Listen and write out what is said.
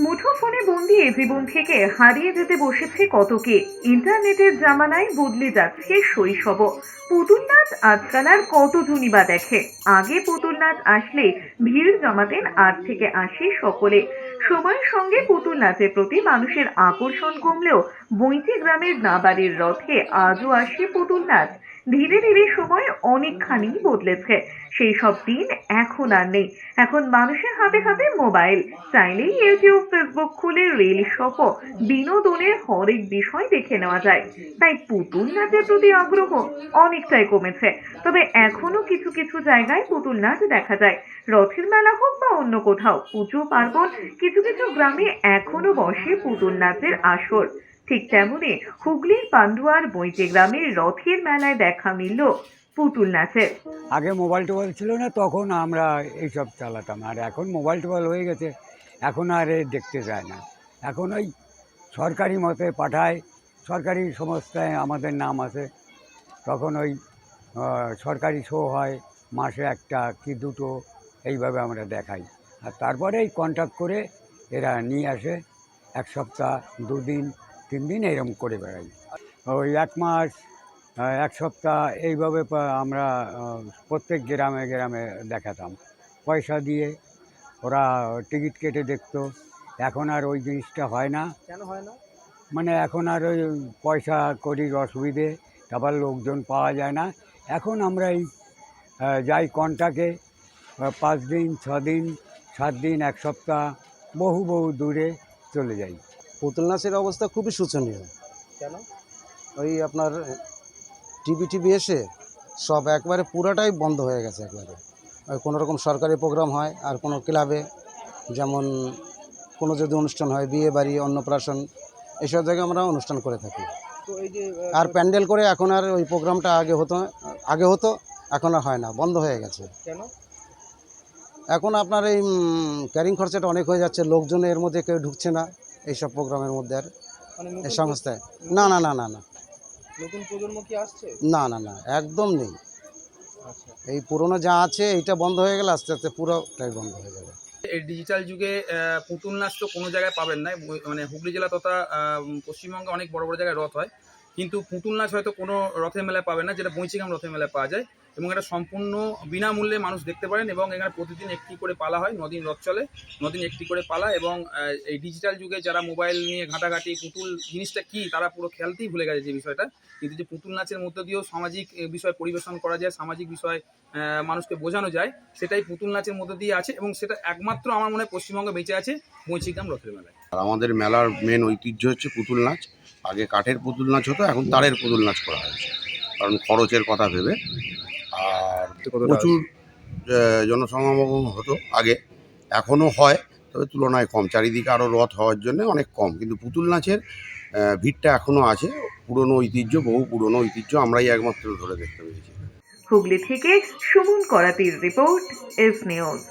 মুঠোফোনে বন্দি এ জীবন থেকে হারিয়ে যেতে বসেছে কত কে। ইন্টারনেটের জামানায় বদলে যাচ্ছে শৈশব। পুতুল নাচ আজকাল আর কতজনই বা দেখে। আগে পুতুল নাচ আসলে ভিড় জমাতেন ৮ থেকে ৮০ সকলে। সময়ের সঙ্গে পুতুল নাচের প্রতি মানুষের আকর্ষণ কমলেও বৈঁচি গ্রামের নাবাড়ির রথে আজও আসে পুতুল নাচ। ধীরে ধীরে সময় অনেকখানি বদলেছে। সেই সব দিন এখন আর নেই। এখন মানুষের হাতে হাতে মোবাইল। চাইলেই ইউটিউব, ফেসবুক খুলে রিল সহ বিনোদনের হরেক বিষয় দেখে নেওয়া যায়। তাই পুতুল নাচের প্রতি আগ্রহ অনেকটাই কমেছে। তবে এখনো কিছু কিছু জায়গায় পুতুল নাচ দেখা যায়। রথের মেলা হোক বা অন্য কোথাও, পুজো পার্বণ, কিছু কিছু গ্রামে এখনো বসে পুতুল নাচের আসর। ঠিক তেমনি হুগলির পান্ডুয়ার বৈঁচি গ্রামের রথের মেলায় দেখা মিলল পুতুল নাচের। আগে মোবাইল টোবাইল ছিল না, তখন আমরা এইসব চালাতাম। আর এখন মোবাইল টোবাইল হয়ে গেছে, এখন আর দেখতে যায় না। এখন ওই সরকারি মতে পাঠায়, সরকারি সংস্থায় আমাদের নাম আছে, তখন ওই সরকারি শো হয়, মাসে একটা কি দুটো এইভাবে আমরা দেখাই। আর তারপরে এই কন্ট্যাক্ট করে এরা নিয়ে আসে, এক সপ্তাহ 2 দিন 3 দিন এরকম করে বেড়াই। ওই 1 মাস, 1 সপ্তাহ এইভাবে আমরা প্রত্যেক গ্রামে গ্রামে দেখাতাম। পয়সা দিয়ে ওরা টিকিট কেটে দেখতো। এখন আর ওই জিনিসটা হয় না। কেন হয় না? মানে এখন আর ওই পয়সা কড়ির অসুবিধে, তারপর লোকজন পাওয়া যায় না। এখন আমরা এই যাই কন্টাক্টে 5 দিন 6 দিন 7 দিন 1 সপ্তাহ বহু বহু দূরে চলে যাই। পুতুল নাচের অবস্থা খুবই শোচনীয়। কেন? ওই আপনার টিভি এসে সব একবারে পুরোটাই বন্ধ হয়ে গেছে একবারে। ওই কোনো রকম সরকারি প্রোগ্রাম হয় আর কোনো ক্লাবে, যেমন কোনো যদি অনুষ্ঠান হয়, বিয়ে বাড়ি, অন্নপ্রাশন, এইসব জায়গায় আমরা অনুষ্ঠান করে থাকি। তো এই যে আর প্যান্ডেল করে এখন আর ওই প্রোগ্রামটা আগে হতো, এখন আর হয় না, বন্ধ হয়ে গেছে। কেন? এখন আপনার এই ক্যারিং খরচাটা অনেক হয়ে যাচ্ছে, লোকজন এর মধ্যে কেউ ঢুকছে না এইসব প্রোগ্রামের মধ্যে আর মানে এই সংস্থায়। না না না না না নতুন প্রজন্ম কি আসছে? না না না একদম নেই। আচ্ছা, এই পুরোনো যা আছে এইটা বন্ধ হয়ে গেলে আস্তে আস্তে পুরোটাই বন্ধ হয়ে যাবে। এই ডিজিটাল যুগে পুতুল নাচ তো কোনো জায়গায় পাবেন না। মানে হুগলি জেলা তথা পশ্চিমবঙ্গে অনেক বড় বড় জায়গায় রথ হয়, কিন্তু পুতুল নাচ হয়তো কোনো রথের মেলায় পাবেন না, যেটা বৈঁচিগ্রাম রথের মেলায় পাওয়া যায়। এবং এটা সম্পূর্ণ বিনামূল্যে মানুষ দেখতে পারেন। এবং এখানে প্রতিদিন একটি করে পালা হয়, 9 দিন রথ চলে, 9 দিন একটি করে পালা। এবং এই ডিজিটাল যুগে যারা মোবাইল নিয়ে ঘাঁটাঘাঁটি পুতুল জিনিসটা কী তারা পুরো খেলতেই ভুলে গেছে যে বিষয়টা। কিন্তু যে পুতুল নাচের মধ্য দিয়েও সামাজিক বিষয় পরিবেশন করা যায়, সামাজিক বিষয় মানুষকে বোঝানো যায়, সেটাই পুতুল নাচের মধ্য দিয়ে আছে। এবং সেটা একমাত্র আমার মনে হয় পশ্চিমবঙ্গে বেঁচে আছে বৈঁচিগ্রাম রথের মেলায়। আর আমাদের মেলার মেন ঐতিহ্য হচ্ছে পুতুল নাচ। আগে কাঠের পুতুল নাচ হতো, এখন তারের পুতুল নাচ করা হয়েছে, কারণ খরচের কথা ভেবে। আর প্রচুর জনসমাগম হতো আগে, এখনও হয়, তবে তুলনায় কম। চারিদিকে আরও রথ হওয়ার জন্য অনেক কম, কিন্তু পুতুল নাচের ভিড়টা এখনও আছে। পুরনো ঐতিহ্য, বহু পুরনো ঐতিহ্য, আমরাই একমাত্র ধরে দেখতে পেয়েছি। হুগলি থেকে সুমন করাতির রিপোর্ট, এস নিউজ।